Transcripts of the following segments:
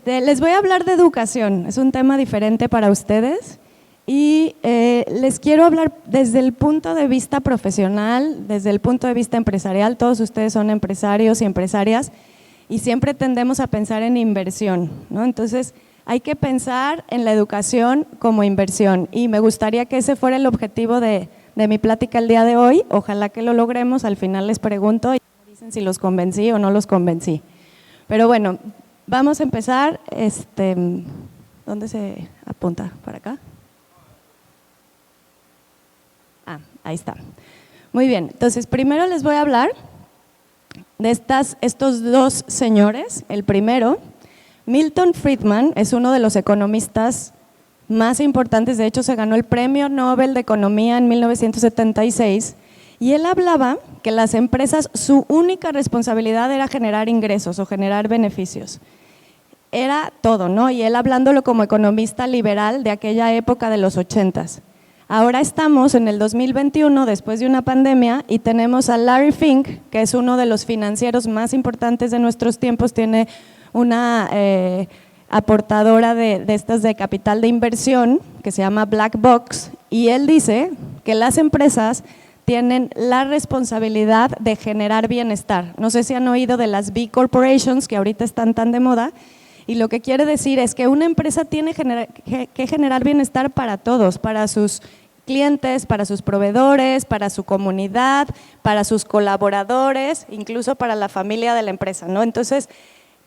Les voy a hablar de educación, es un tema diferente para ustedes y les quiero hablar desde el punto de vista profesional, desde el punto de vista empresarial. Todos ustedes son empresarios y empresarias y siempre tendemos a pensar en inversión, ¿no? Entonces hay que pensar en la educación como inversión y me gustaría que ese fuera el objetivo de mi plática el día de hoy. Ojalá que lo logremos, al final les pregunto y me dicen si los convencí o no los convencí. Pero bueno, vamos a empezar. ¿Dónde se apunta? ¿Para acá? Ah, ahí está. Muy bien, entonces primero les voy a hablar de estos dos señores. El primero, Milton Friedman, es uno de los economistas más importantes, de hecho se ganó el Premio Nobel de Economía en 1976 y él hablaba que las empresas, su única responsabilidad era generar ingresos o generar beneficios. Era todo, ¿no? Y él hablándolo como economista liberal de aquella época de los 80s. Ahora estamos en el 2021, después de una pandemia, y tenemos a Larry Fink, que es uno de los financieros más importantes de nuestros tiempos, tiene una aportadora de estas de capital de inversión, que se llama Black Box, y él dice que las empresas tienen la responsabilidad de generar bienestar. No sé si han oído de las B Corporations, que ahorita están tan de moda, y lo que quiere decir es que una empresa tiene que generar bienestar para todos, para sus clientes, para sus proveedores, para su comunidad, para sus colaboradores, incluso para la familia de la empresa, ¿no? Entonces,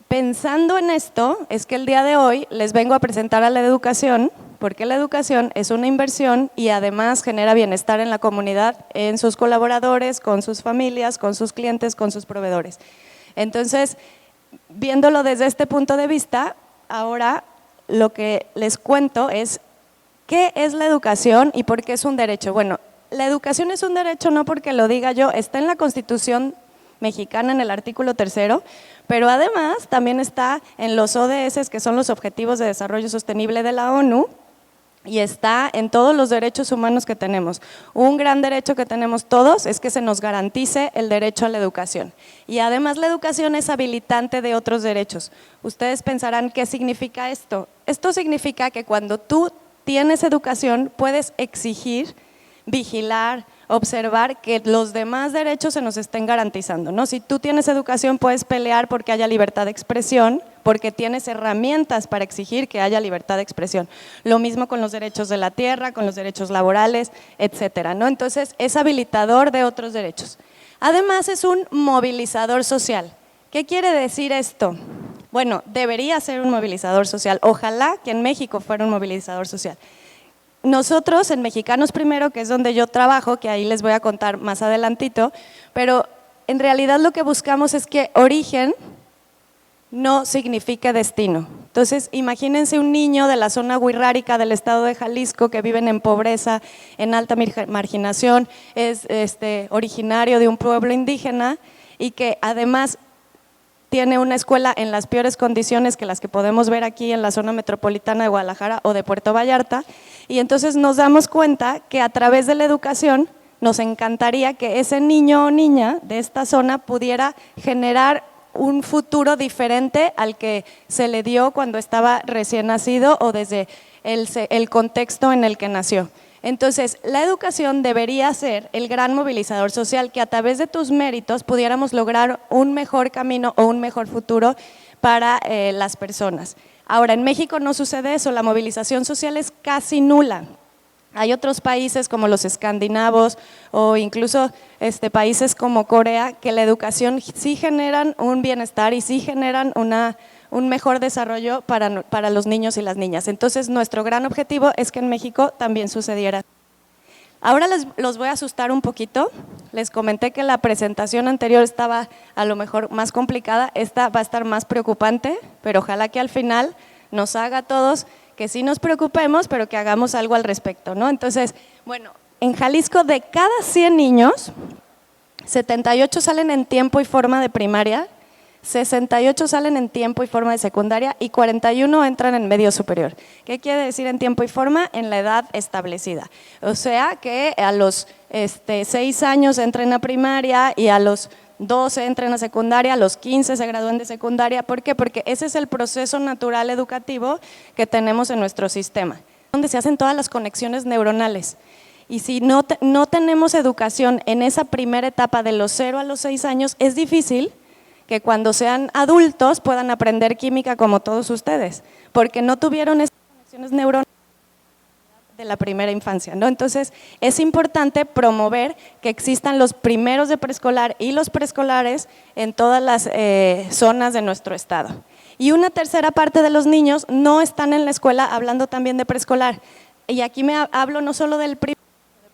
pensando en esto, es que el día de hoy les vengo a presentar a la educación, porque la educación es una inversión y además genera bienestar en la comunidad, en sus colaboradores, con sus familias, con sus clientes, con sus proveedores. Entonces, viéndolo desde este punto de vista, ahora lo que les cuento es ¿qué es la educación y por qué es un derecho? Bueno, la educación es un derecho no porque lo diga yo, está en la Constitución mexicana en el artículo 3º, pero además también está en los ODS, que son los Objetivos de Desarrollo Sostenible de la ONU, y está en todos los derechos humanos que tenemos. Un gran derecho que tenemos todos es que se nos garantice el derecho a la educación. Y además la educación es habilitante de otros derechos. Ustedes pensarán, ¿qué significa esto? Esto significa que cuando tú tienes educación puedes exigir, vigilar, observar que los demás derechos se nos estén garantizando, ¿no? Si tú tienes educación puedes pelear porque haya libertad de expresión, porque tienes herramientas para exigir que haya libertad de expresión. Lo mismo con los derechos de la tierra, con los derechos laborales, etcétera, ¿no? Entonces es habilitador de otros derechos. Además es un movilizador social. ¿Qué quiere decir esto? Bueno, debería ser un movilizador social. Ojalá que en México fuera un movilizador social. Nosotros en Mexicanos Primero, que es donde yo trabajo, que ahí les voy a contar más adelantito, pero en realidad lo que buscamos es que origen no signifique destino. Entonces, imagínense un niño de la zona wixárika del estado de Jalisco que viven en pobreza, en alta marginación, es originario de un pueblo indígena y que además tiene una escuela en las peores condiciones que las que podemos ver aquí en la zona metropolitana de Guadalajara o de Puerto Vallarta, y entonces nos damos cuenta que a través de la educación nos encantaría que ese niño o niña de esta zona pudiera generar un futuro diferente al que se le dio cuando estaba recién nacido o desde el contexto en el que nació. Entonces, la educación debería ser el gran movilizador social, que a través de tus méritos pudiéramos lograr un mejor camino o un mejor futuro para las personas. Ahora, en México no sucede eso, la movilización social es casi nula. Hay otros países como los escandinavos o incluso países como Corea que la educación sí generan un bienestar y sí generan un mejor desarrollo para los niños y las niñas. Entonces, nuestro gran objetivo es que en México también sucediera. Ahora los voy a asustar un poquito. Les comenté que la presentación anterior estaba a lo mejor más complicada, esta va a estar más preocupante, pero ojalá que al final nos haga a todos que sí nos preocupemos, pero que hagamos algo al respecto, ¿no? Entonces, bueno, en Jalisco de cada 100 niños, 78 salen en tiempo y forma de primaria, 68 salen en tiempo y forma de secundaria y 41 entran en medio superior. ¿Qué quiere decir en tiempo y forma? En la edad establecida. O sea que a los 6 años entran a primaria y a los 12 entran a secundaria, a los 15 se gradúan de secundaria. ¿Por qué? Porque ese es el proceso natural educativo que tenemos en nuestro sistema, donde se hacen todas las conexiones neuronales. Y si no tenemos educación en esa primera etapa de los 0 a los 6 años, es difícil que cuando sean adultos puedan aprender química como todos ustedes, porque no tuvieron esas conexiones neuronales de la primera infancia, ¿no? Entonces, es importante promover que existan los primeros de preescolar y los preescolares en todas las zonas de nuestro estado. Y una tercera parte de los niños no están en la escuela, hablando también de preescolar. Y aquí hablo no solo del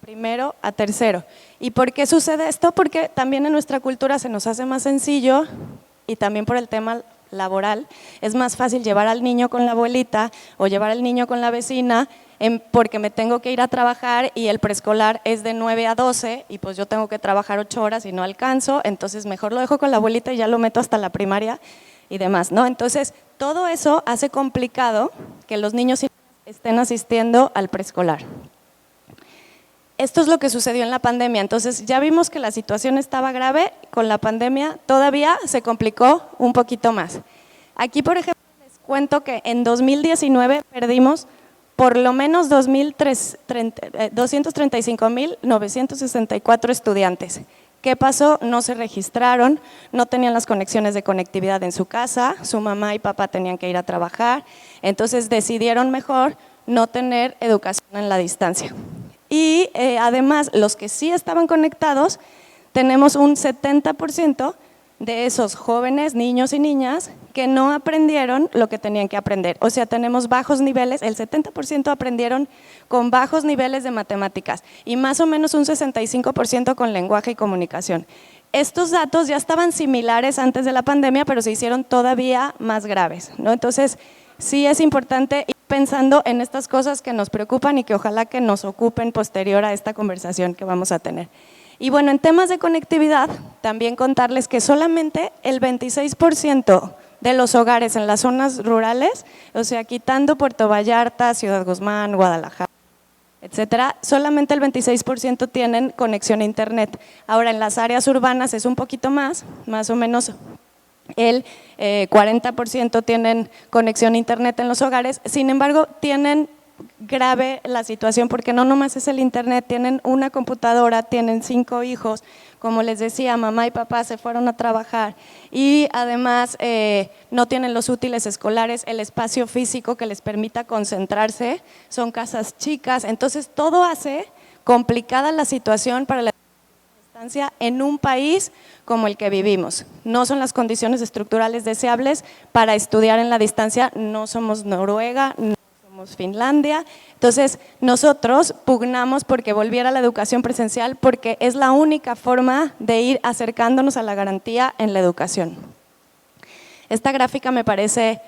primero a tercero. ¿Y por qué sucede esto? Porque también en nuestra cultura se nos hace más sencillo y también por el tema laboral, es más fácil llevar al niño con la abuelita o llevar al niño con la vecina porque me tengo que ir a trabajar y el preescolar es de 9 a 12 y pues yo tengo que trabajar 8 horas y no alcanzo, entonces mejor lo dejo con la abuelita y ya lo meto hasta la primaria y demás, ¿no? Entonces, todo eso hace complicado que los niños estén asistiendo al preescolar. Esto es lo que sucedió en la pandemia, entonces ya vimos que la situación estaba grave, con la pandemia todavía se complicó un poquito más. Aquí, por ejemplo, les cuento que en 2019 perdimos por lo menos 235.964 estudiantes. ¿Qué pasó? No se registraron, no tenían las conexiones de conectividad en su casa, su mamá y papá tenían que ir a trabajar, entonces decidieron mejor no tener educación en la distancia. Y además, los que sí estaban conectados, tenemos un 70% de esos jóvenes, niños y niñas, que no aprendieron lo que tenían que aprender. O sea, tenemos bajos niveles, el 70% aprendieron con bajos niveles de matemáticas y más o menos un 65% con lenguaje y comunicación. Estos datos ya estaban similares antes de la pandemia, pero se hicieron todavía más graves, ¿no? Entonces, sí es importante ir pensando en estas cosas que nos preocupan y que ojalá que nos ocupen posterior a esta conversación que vamos a tener. Y bueno, en temas de conectividad, también contarles que solamente el 26% de los hogares en las zonas rurales, o sea, quitando Puerto Vallarta, Ciudad Guzmán, Guadalajara, etcétera, solamente el 26% tienen conexión a internet. Ahora, en las áreas urbanas es un poquito más o menos el 40% tienen conexión a internet en los hogares, sin embargo, tienen grave la situación porque no nomás es el internet, tienen una computadora, tienen 5 hijos, como les decía, mamá y papá se fueron a trabajar y además no tienen los útiles escolares, el espacio físico que les permita concentrarse, son casas chicas, entonces todo hace complicada la situación para la distancia en un país como el que vivimos. No son las condiciones estructurales deseables para estudiar en la distancia, no somos Noruega, no somos Finlandia, entonces nosotros pugnamos porque volviera la educación presencial porque es la única forma de ir acercándonos a la garantía en la educación. Esta gráfica me parece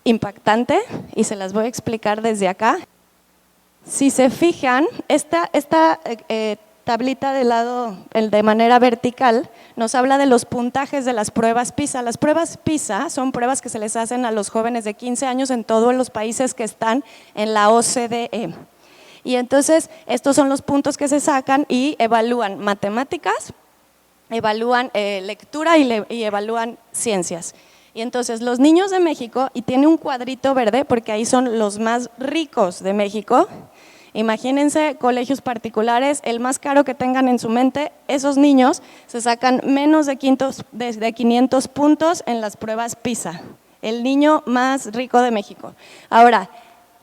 impactante y se las voy a explicar desde acá. Si se fijan, esta tablita de lado, de manera vertical, nos habla de los puntajes de las pruebas PISA. Las pruebas PISA son pruebas que se les hacen a los jóvenes de 15 años en todos los países que están en la OCDE. Y entonces, estos son los puntos que se sacan y evalúan matemáticas, evalúan lectura y evalúan ciencias. Y entonces, los niños de México, y tiene un cuadrito verde porque ahí son los más ricos de México. Imagínense colegios particulares, el más caro que tengan en su mente, esos niños se sacan menos de 500 puntos en las pruebas PISA, el niño más rico de México. Ahora,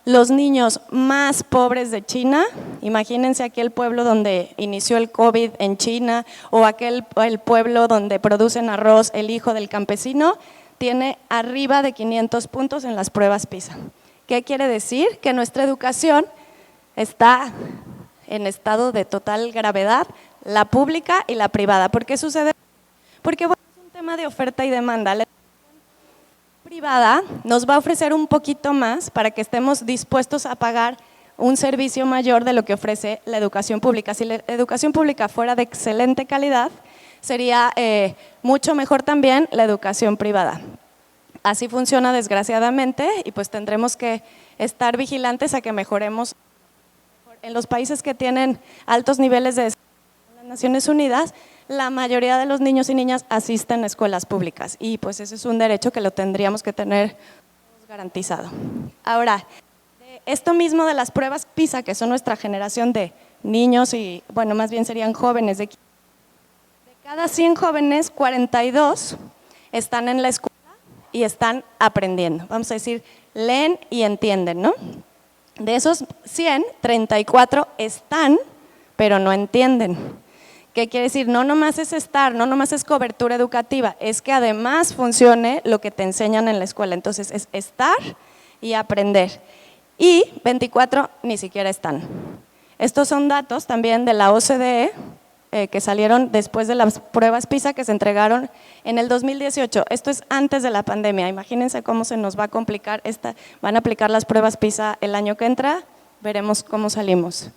los niños más pobres de China, imagínense aquel pueblo donde inició el COVID en China o el pueblo donde producen arroz, el hijo del campesino, tiene arriba de 500 puntos en las pruebas PISA. ¿Qué quiere decir? Que nuestra educación está en estado de total gravedad, la pública y la privada. ¿Por qué sucede? Porque bueno, es un tema de oferta y demanda. La educación privada nos va a ofrecer un poquito más para que estemos dispuestos a pagar un servicio mayor de lo que ofrece la educación pública. Si la educación pública fuera de excelente calidad, sería mucho mejor también la educación privada. Así funciona desgraciadamente y pues tendremos que estar vigilantes a que mejoremos. En los países que tienen altos niveles de desarrollo en las Naciones Unidas, la mayoría de los niños y niñas asisten a escuelas públicas y pues ese es un derecho que lo tendríamos que tener garantizado. Ahora, esto mismo de las pruebas PISA, que son nuestra generación de niños y, bueno, más bien serían jóvenes, de cada 100 jóvenes, 42 están en la escuela y están aprendiendo. Vamos a decir, leen y entienden, ¿no? De esos 100, 34 están, pero no entienden. ¿Qué quiere decir? No nomás es estar, no nomás es cobertura educativa, es que además funcione lo que te enseñan en la escuela. Entonces es estar y aprender. Y 24 ni siquiera están. Estos son datos también de la OCDE que salieron después de las pruebas PISA que se entregaron en el 2018. Esto es antes de la pandemia. Imagínense cómo se nos va a complicar. Van a aplicar las pruebas PISA el año que entra, veremos cómo salimos.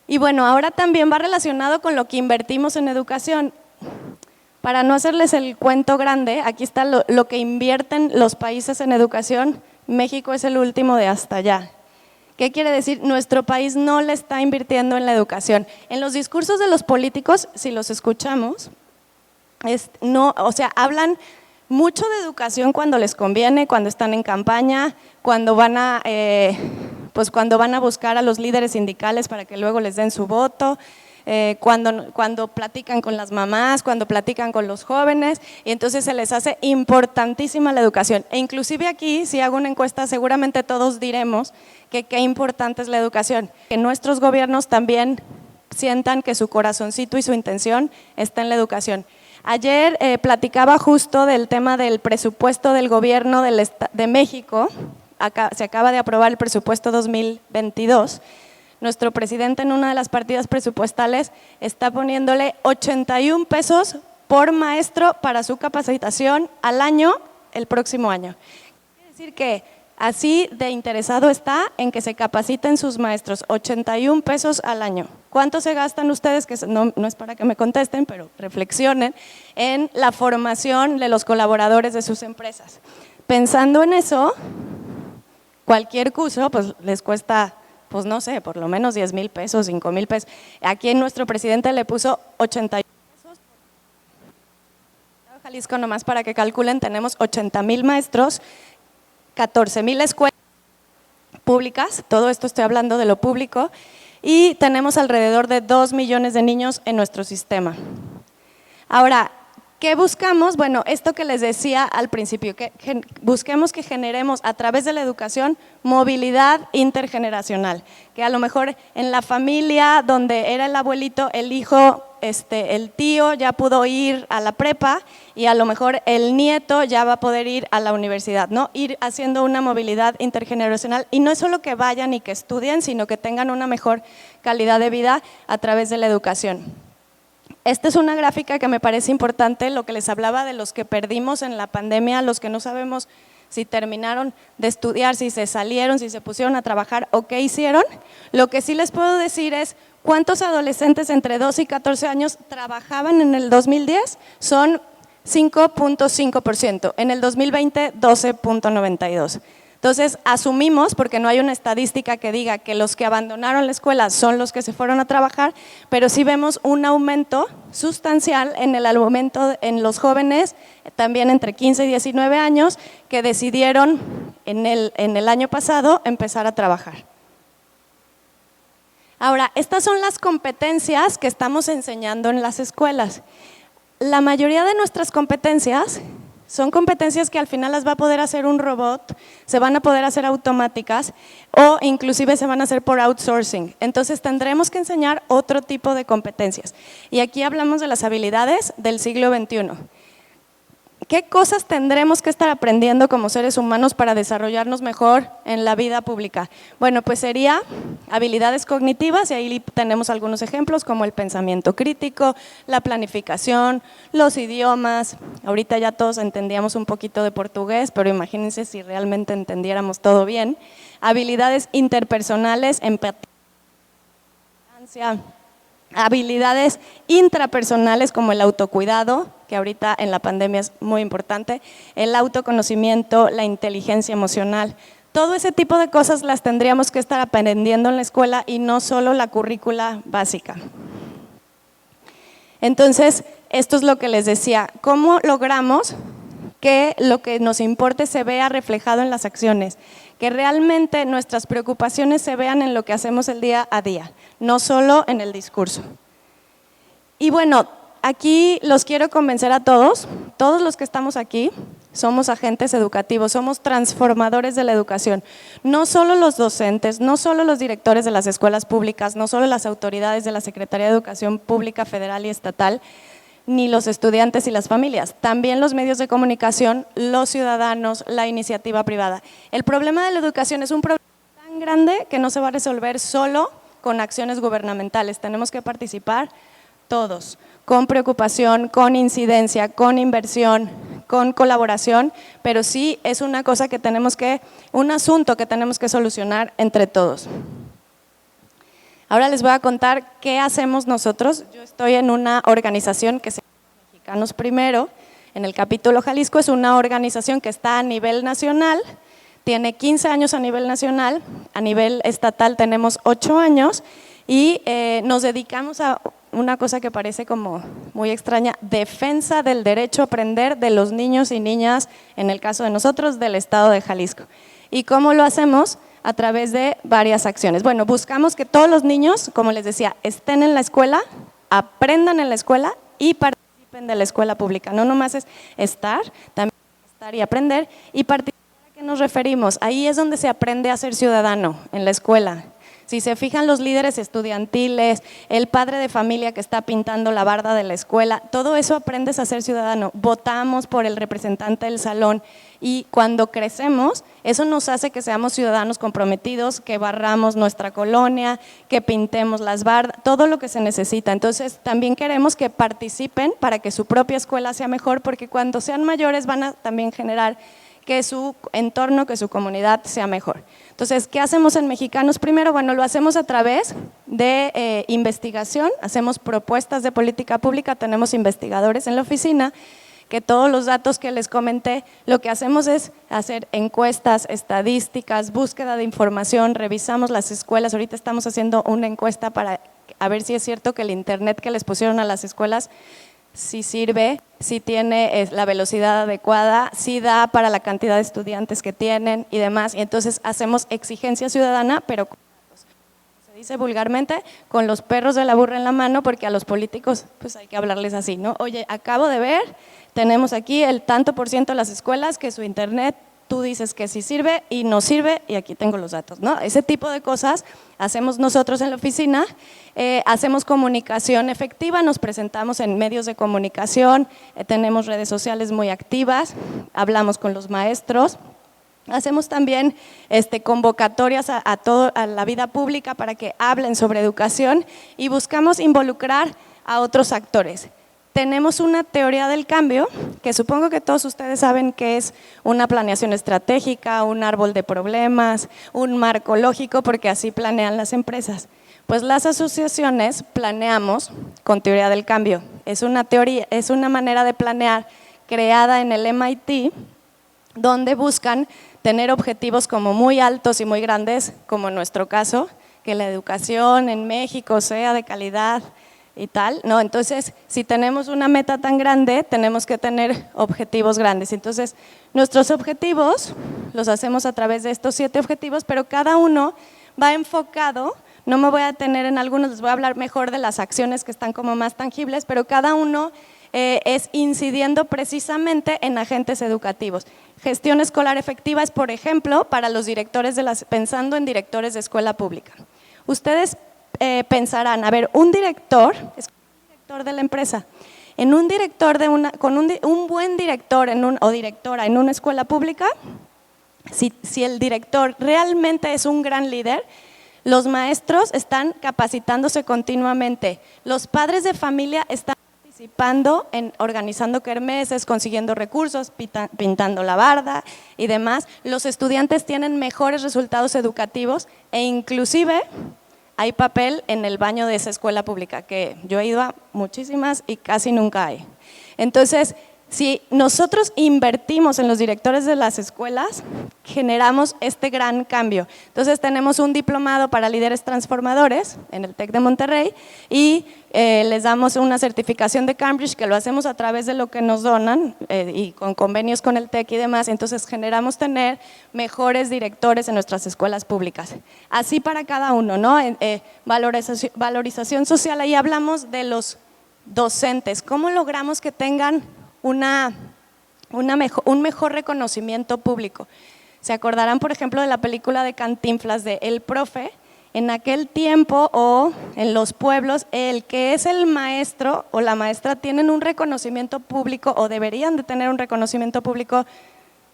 Y bueno, ahora también va relacionado con lo que invertimos en educación. Para no hacerles el cuento grande, aquí está lo que invierten los países en educación. México es el último de hasta allá. ¿Qué quiere decir? Nuestro país no le está invirtiendo en la educación. En los discursos de los políticos, si los escuchamos, hablan mucho de educación cuando les conviene, cuando están en campaña, cuando van a buscar a los líderes sindicales para que luego les den su voto, cuando platican con las mamás, cuando platican con los jóvenes, y entonces se les hace importantísima la educación. E inclusive aquí, si hago una encuesta, seguramente todos diremos que qué importante es la educación, que nuestros gobiernos también sientan que su corazoncito y su intención está en la educación. Ayer platicaba justo del tema del presupuesto del gobierno de México. Se acaba de aprobar el presupuesto 2022. Nuestro presidente en una de las partidas presupuestales está poniéndole 81 pesos por maestro para su capacitación al año, el próximo año. Quiere decir que así de interesado está en que se capaciten sus maestros, 81 pesos al año. ¿Cuánto se gastan ustedes? Que no es para que me contesten, pero reflexionen en la formación de los colaboradores de sus empresas. Pensando en eso, cualquier curso pues les cuesta, pues no sé, por lo menos 10,000 pesos, 5,000 pesos. Aquí nuestro presidente le puso 81 pesos. Jalisco, nomás para que calculen, tenemos 80,000 maestros, 14,000 escuelas públicas, todo esto estoy hablando de lo público, y tenemos alrededor de 2 millones de niños en nuestro sistema. Ahora, ¿qué buscamos? Bueno, esto que les decía al principio, que busquemos que generemos a través de la educación movilidad intergeneracional, que a lo mejor en la familia donde era el abuelito, el hijo, el tío ya pudo ir a la prepa y a lo mejor el nieto ya va a poder ir a la universidad, ¿no? Ir haciendo una movilidad intergeneracional y no es solo que vayan y que estudien, sino que tengan una mejor calidad de vida a través de la educación. Esta es una gráfica que me parece importante, lo que les hablaba de los que perdimos en la pandemia, los que no sabemos si terminaron de estudiar, si se salieron, si se pusieron a trabajar o qué hicieron. Lo que sí les puedo decir es cuántos adolescentes entre 2 y 14 años trabajaban en el 2010, son 5.5%, en el 2020 12.92%. Entonces, asumimos, porque no hay una estadística que diga que los que abandonaron la escuela son los que se fueron a trabajar, pero sí vemos un aumento sustancial en el aumento en los jóvenes, también entre 15 y 19 años, que decidieron en el año pasado empezar a trabajar. Ahora, estas son las competencias que estamos enseñando en las escuelas. La mayoría de nuestras competencias son competencias que al final las va a poder hacer un robot, se van a poder hacer automáticas o inclusive se van a hacer por outsourcing. Entonces tendremos que enseñar otro tipo de competencias. Y aquí hablamos de las habilidades del siglo XXI. ¿Qué cosas tendremos que estar aprendiendo como seres humanos para desarrollarnos mejor en la vida pública? Bueno, pues sería habilidades cognitivas y ahí tenemos algunos ejemplos como el pensamiento crítico, la planificación, los idiomas. Ahorita ya todos entendíamos un poquito de portugués, pero imagínense si realmente entendiéramos todo bien. Habilidades interpersonales, empatía, habilidades intrapersonales como el autocuidado, que ahorita en la pandemia es muy importante, el autoconocimiento, la inteligencia emocional. Todo ese tipo de cosas las tendríamos que estar aprendiendo en la escuela y no solo la currícula básica. Entonces, esto es lo que les decía, ¿cómo logramos que lo que nos importe se vea reflejado en las acciones? Que realmente nuestras preocupaciones se vean en lo que hacemos el día a día, no solo en el discurso. Y bueno, aquí los quiero convencer a todos los que estamos aquí, somos agentes educativos, somos transformadores de la educación. No solo los docentes, no solo los directores de las escuelas públicas, no solo las autoridades de la Secretaría de Educación Pública, Federal y Estatal, ni los estudiantes y las familias, también los medios de comunicación, los ciudadanos, la iniciativa privada. El problema de la educación es un problema tan grande que no se va a resolver solo con acciones gubernamentales, tenemos que participar todos, con preocupación, con incidencia, con inversión, con colaboración, pero sí es una cosa que un asunto que tenemos que solucionar entre todos. Ahora les voy a contar qué hacemos nosotros. Yo estoy en una organización que se llama Mexicanos Primero, en el capítulo Jalisco, es una organización que está a nivel nacional, tiene 15 años a nivel nacional, a nivel estatal tenemos 8 años y nos dedicamos a una cosa que parece como muy extraña, defensa del derecho a aprender de los niños y niñas, en el caso de nosotros, del estado de Jalisco. ¿Y cómo lo hacemos? A través de varias acciones. Bueno, buscamos que todos los niños, como les decía, estén en la escuela, aprendan en la escuela y participen de la escuela pública. No nomás es estar, también estar y aprender. Y participar, ¿a qué nos referimos? Ahí es donde se aprende a ser ciudadano, en la escuela. Si se fijan los líderes estudiantiles, el padre de familia que está pintando la barda de la escuela, todo eso aprendes a ser ciudadano. Votamos por el representante del salón y cuando crecemos, eso nos hace que seamos ciudadanos comprometidos, que barramos nuestra colonia, que pintemos las bardas, todo lo que se necesita. Entonces, también queremos que participen para que su propia escuela sea mejor, porque cuando sean mayores van a también generar que su entorno, que su comunidad sea mejor. Entonces, ¿qué hacemos en Mexicanos Primero? Bueno, lo hacemos a través de investigación, hacemos propuestas de política pública, tenemos investigadores en la oficina, que todos los datos que les comenté, lo que hacemos es hacer encuestas, estadísticas, búsqueda de información, revisamos las escuelas, ahorita estamos haciendo una encuesta para a ver si es cierto que el internet que les pusieron a las escuelas si sirve, si tiene la velocidad adecuada, si da para la cantidad de estudiantes que tienen y demás. Y entonces hacemos exigencia ciudadana, pero con datos. Se dice vulgarmente, con los perros de la burra en la mano, porque a los políticos pues hay que hablarles así, ¿no? Oye, acabo de ver, tenemos aquí el tanto por ciento de las escuelas que su internet, tú dices que sí sirve y no sirve y aquí tengo los datos, ¿no? Ese tipo de cosas hacemos nosotros en la oficina, hacemos comunicación efectiva, nos presentamos en medios de comunicación, tenemos redes sociales muy activas, hablamos con los maestros, hacemos también convocatorias a la vida pública para que hablen sobre educación y buscamos involucrar a otros actores. Tenemos una teoría del cambio, que supongo que todos ustedes saben que es una planeación estratégica, un árbol de problemas, un marco lógico, porque así planean las empresas. Pues las asociaciones planeamos con teoría del cambio. Es una teoría, es una manera de planear creada en el MIT, donde buscan tener objetivos como muy altos y muy grandes, como en nuestro caso, que la educación en México sea de calidad, y tal, ¿no? Entonces, si tenemos una meta tan grande, tenemos que tener objetivos grandes. Entonces, nuestros objetivos los hacemos a través de estos 7 objetivos, pero cada uno va enfocado, no me voy a detener en algunos, les voy a hablar mejor de las acciones que están como más tangibles, pero cada uno es incidiendo precisamente en agentes educativos. Gestión escolar efectiva es, por ejemplo, para los directores pensando en directores de escuela pública. Ustedes pensarán, a ver, un director, es un director de la empresa, en un director con un buen director o directora en una escuela pública, si el director realmente es un gran líder, los maestros están capacitándose continuamente, los padres de familia están participando en organizando kermeses, consiguiendo recursos, pintando la barda y demás, los estudiantes tienen mejores resultados educativos e inclusive hay papel en el baño de esa escuela pública, que yo he ido a muchísimas y casi nunca hay. Entonces, si nosotros invertimos en los directores de las escuelas, generamos este gran cambio. Entonces tenemos un diplomado para líderes transformadores en el TEC de Monterrey y les damos una certificación de Cambridge que lo hacemos a través de lo que nos donan y con convenios con el TEC y demás. Entonces generamos tener mejores directores en nuestras escuelas públicas. Así para cada uno, ¿no? Valorización social, ahí hablamos de los docentes. ¿Cómo logramos que tengan un mejor reconocimiento público? Se acordarán, por ejemplo, de la película de Cantinflas de El Profe. En aquel tiempo o en los pueblos, el que es el maestro o la maestra tienen un reconocimiento público o deberían de tener un reconocimiento público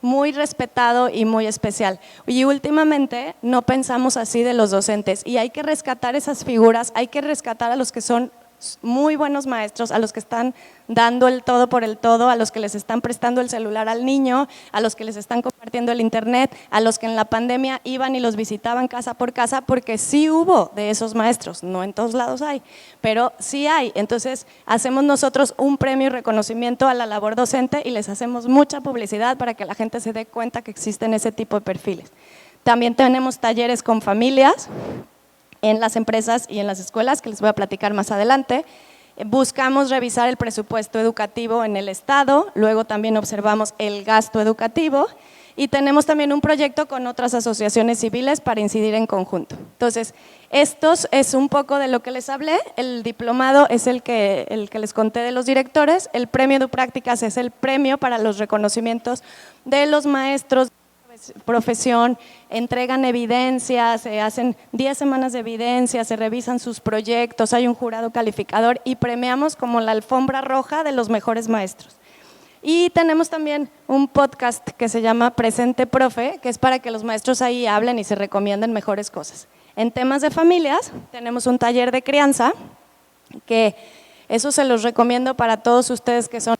muy respetado y muy especial. Y últimamente no pensamos así de los docentes y hay que rescatar esas figuras, hay que rescatar a los que son muy buenos maestros, a los que están dando el todo por el todo, a los que les están prestando el celular al niño, a los que les están compartiendo el internet, a los que en la pandemia iban y los visitaban casa por casa, porque sí hubo de esos maestros, no en todos lados hay, pero sí hay. Entonces hacemos nosotros un premio y reconocimiento a la labor docente y les hacemos mucha publicidad para que la gente se dé cuenta que existen ese tipo de perfiles. También tenemos talleres con familias en las empresas y en las escuelas, que les voy a platicar más adelante. Buscamos revisar el presupuesto educativo en el Estado, luego también observamos el gasto educativo y tenemos también un proyecto con otras asociaciones civiles para incidir en conjunto. Entonces, estos es un poco de lo que les hablé, el diplomado es el que les conté de los directores, el premio EduPrácticas es el premio para los reconocimientos de los maestros, profesión, entregan evidencias, se hacen 10 semanas de evidencia, se revisan sus proyectos, hay un jurado calificador y premiamos como la alfombra roja de los mejores maestros. Y tenemos también un podcast que se llama Presente Profe, que es para que los maestros ahí hablen y se recomienden mejores cosas. En temas de familias tenemos un taller de crianza, que eso se los recomiendo para todos ustedes que son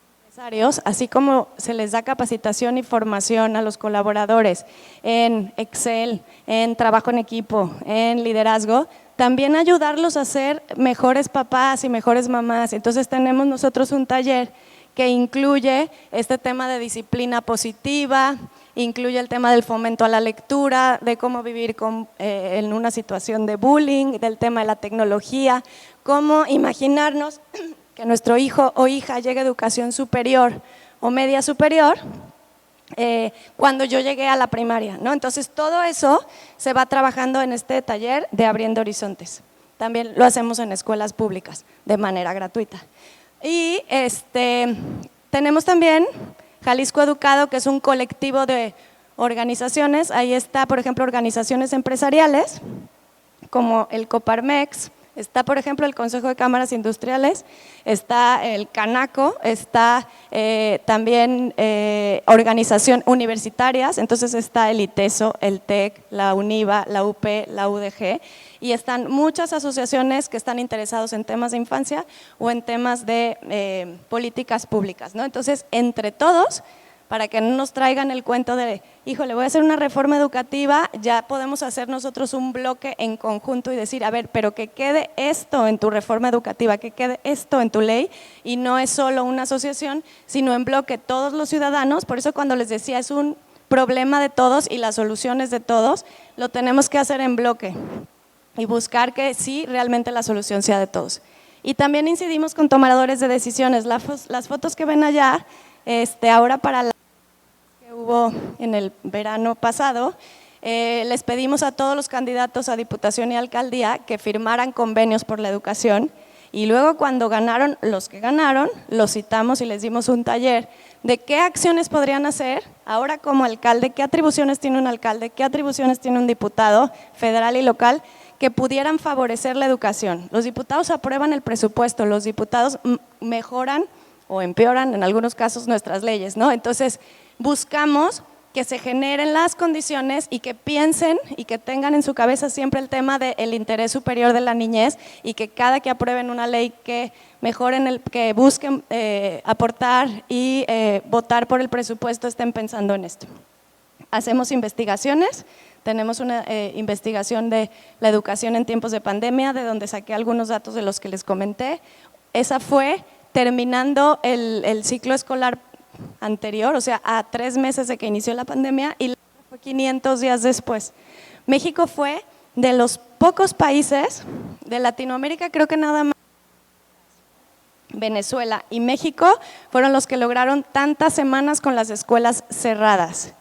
así como se les da capacitación y formación a los colaboradores en Excel, en trabajo en equipo, en liderazgo, también ayudarlos a ser mejores papás y mejores mamás. Entonces tenemos nosotros un taller que incluye este tema de disciplina positiva, incluye el tema del fomento a la lectura, de cómo vivir en una situación de bullying, del tema de la tecnología, cómo imaginarnos que nuestro hijo o hija llegue a educación superior o media superior cuando yo llegué a la primaria, ¿no? Entonces todo eso se va trabajando en este taller de Abriendo Horizontes. También lo hacemos en escuelas públicas de manera gratuita. Y tenemos también Jalisco Educado, que es un colectivo de organizaciones. Ahí está, por ejemplo, organizaciones empresariales como el Coparmex. Está, por ejemplo, el Consejo de Cámaras Industriales, está el Canaco, está también organización universitarias, entonces está el ITESO, el TEC, la UNIVA, la UP, la UDG, y están muchas asociaciones que están interesados en temas de infancia o en temas de políticas públicas, ¿no? Entonces, entre todos, para que no nos traigan el cuento de, híjole, voy a hacer una reforma educativa, ya podemos hacer nosotros un bloque en conjunto y decir, a ver, pero que quede esto en tu reforma educativa, que quede esto en tu ley, y no es solo una asociación, sino en bloque todos los ciudadanos. Por eso cuando les decía, es un problema de todos y la solución es de todos, lo tenemos que hacer en bloque y buscar que sí, realmente la solución sea de todos. Y también incidimos con tomadores de decisiones. Las fotos que ven allá, ahora para la que hubo en el verano pasado, les pedimos a todos los candidatos a diputación y alcaldía que firmaran convenios por la educación y luego cuando ganaron, los que ganaron, los citamos y les dimos un taller de qué acciones podrían hacer ahora como alcalde, qué atribuciones tiene un alcalde, qué atribuciones tiene un diputado federal y local que pudieran favorecer la educación. Los diputados aprueban el presupuesto, los diputados mejoran o empeoran en algunos casos nuestras leyes, ¿no? Entonces buscamos que se generen las condiciones y que piensen y que tengan en su cabeza siempre el tema del interés superior de la niñez y que cada que aprueben una ley que mejoren, que busquen aportar y votar por el presupuesto estén pensando en esto. Hacemos investigaciones Tenemos una investigación de la educación en tiempos de pandemia, de donde saqué algunos datos de los que les comenté. Esa fue terminando el ciclo escolar anterior, o sea, a 3 meses de que inició la pandemia, y la otra fue 500 días después. México fue de los pocos países de Latinoamérica, creo que nada más Venezuela y México fueron los que lograron tantas semanas con las escuelas cerradas.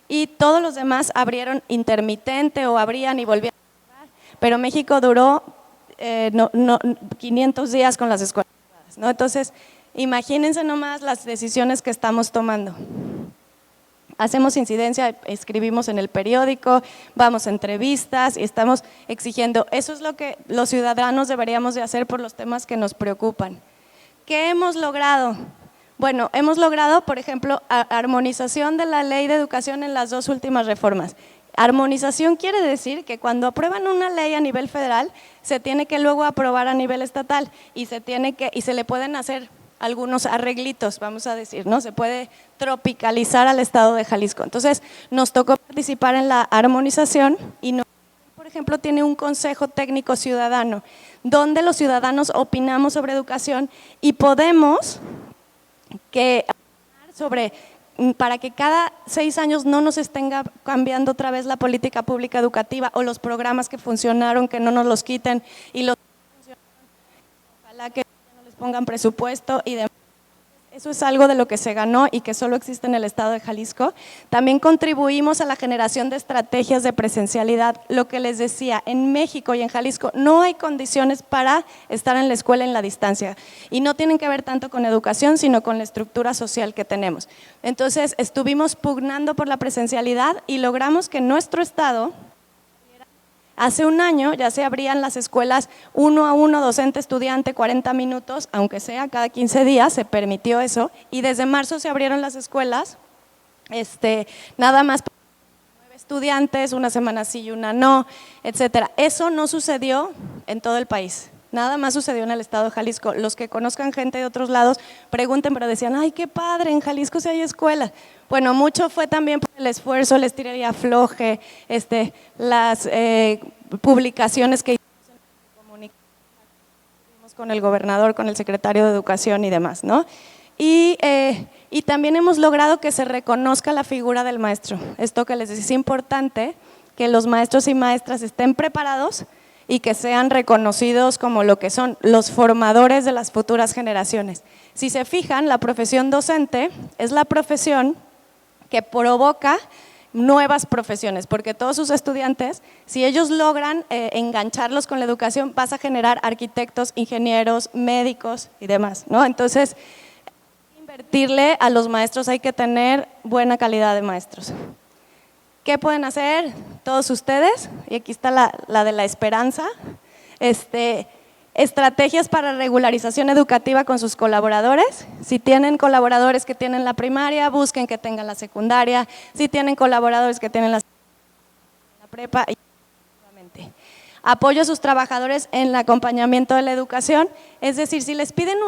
Y todos los demás abrieron intermitente o abrían y volvían a cerrar, pero México duró 500 días con las escuelas cerradas, ¿no? Entonces, imagínense nomás las decisiones que estamos tomando. Hacemos incidencia, escribimos en el periódico, vamos a entrevistas y estamos exigiendo. Eso es lo que los ciudadanos deberíamos de hacer por los temas que nos preocupan. ¿Qué hemos logrado? Bueno, hemos logrado, por ejemplo, armonización de la ley de educación en las 2 últimas reformas. Armonización quiere decir que cuando aprueban una ley a nivel federal, se tiene que luego aprobar a nivel estatal y se le pueden hacer algunos arreglitos, vamos a decir, ¿no? Se puede tropicalizar al estado de Jalisco. Entonces, nos tocó participar en la armonización y por ejemplo, tiene un consejo técnico ciudadano, donde los ciudadanos opinamos sobre educación y podemos para que cada 6 años no nos estén cambiando otra vez la política pública educativa o los programas que funcionaron, que no nos los quiten, y los que funcionaron, ojalá que no les pongan presupuesto y demás. Eso es algo de lo que se ganó y que solo existe en el estado de Jalisco. También contribuimos a la generación de estrategias de presencialidad. Lo que les decía, en México y en Jalisco no hay condiciones para estar en la escuela en la distancia y no tienen que ver tanto con educación, sino con la estructura social que tenemos. Entonces, estuvimos pugnando por la presencialidad y logramos que nuestro estado… Hace un año ya se abrían las escuelas 1 a 1, docente, estudiante, 40 minutos, aunque sea cada 15 días, se permitió eso, y desde marzo se abrieron las escuelas, nada más para 9 estudiantes, una semana sí y una no, etcétera. Eso no sucedió en todo el país. Nada más sucedió en el estado de Jalisco. Los que conozcan gente de otros lados, pregunten, pero decían, ay, qué padre, en Jalisco sí hay escuela. Bueno, mucho fue también por el esfuerzo, les tiré y afloje, las publicaciones que hicimos con el gobernador, con el secretario de Educación y demás, ¿no? Y también hemos logrado que se reconozca la figura del maestro. Esto que les decía, es importante que los maestros y maestras estén preparados y que sean reconocidos como lo que son los formadores de las futuras generaciones. Si se fijan, la profesión docente es la profesión que provoca nuevas profesiones, porque todos sus estudiantes, si ellos logran engancharlos con la educación, vas a generar arquitectos, ingenieros, médicos y demás, ¿no? Entonces, invertirle a los maestros, hay que tener buena calidad de maestros. ¿Qué pueden hacer todos ustedes? Y aquí está la de la esperanza. Estrategias para regularización educativa con sus colaboradores. Si tienen colaboradores que tienen la primaria, busquen que tengan la secundaria. Si tienen colaboradores que tienen la prepa. Apoyo a sus trabajadores en el acompañamiento de la educación. Es decir, si les piden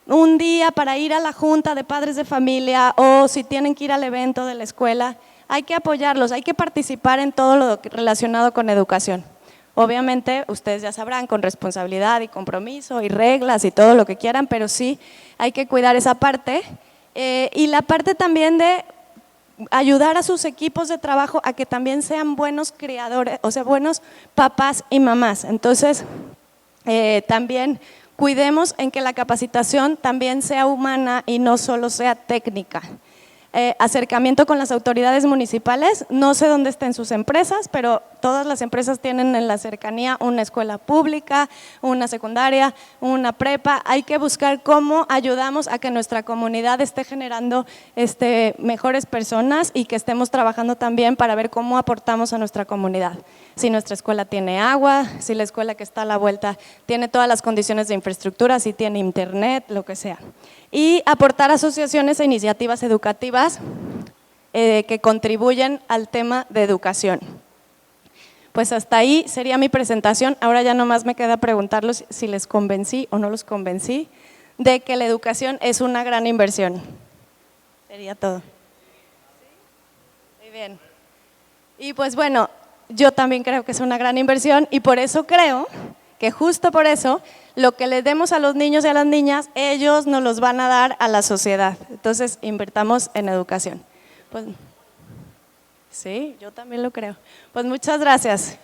un día para ir a la junta de padres de familia o si tienen que ir al evento de la escuela, hay que apoyarlos, hay que participar en todo lo relacionado con educación. Obviamente, ustedes ya sabrán, con responsabilidad y compromiso y reglas y todo lo que quieran, pero sí hay que cuidar esa parte. Y la parte también de ayudar a sus equipos de trabajo a que también sean buenos criadores, o sea, buenos papás y mamás. Entonces, también cuidemos en que la capacitación también sea humana y no solo sea técnica. Acercamiento con las autoridades municipales, no sé dónde estén sus empresas, pero todas las empresas tienen en la cercanía una escuela pública, una secundaria, una prepa. Hay que buscar cómo ayudamos a que nuestra comunidad esté generando mejores personas y que estemos trabajando también para ver cómo aportamos a nuestra comunidad. Si nuestra escuela tiene agua, si la escuela que está a la vuelta tiene todas las condiciones de infraestructura, si tiene internet, lo que sea. Y aportar asociaciones e iniciativas educativas que contribuyen al tema de educación. Pues hasta ahí sería mi presentación. Ahora ya nomás me queda preguntarles si les convencí o no los convencí de que la educación es una gran inversión. Sería todo. Muy bien. Y pues bueno, yo también creo que es una gran inversión y por eso creo que justo por eso lo que les demos a los niños y a las niñas, ellos nos los van a dar a la sociedad. Entonces, invertamos en educación. Pues, sí, yo también lo creo. Pues muchas gracias.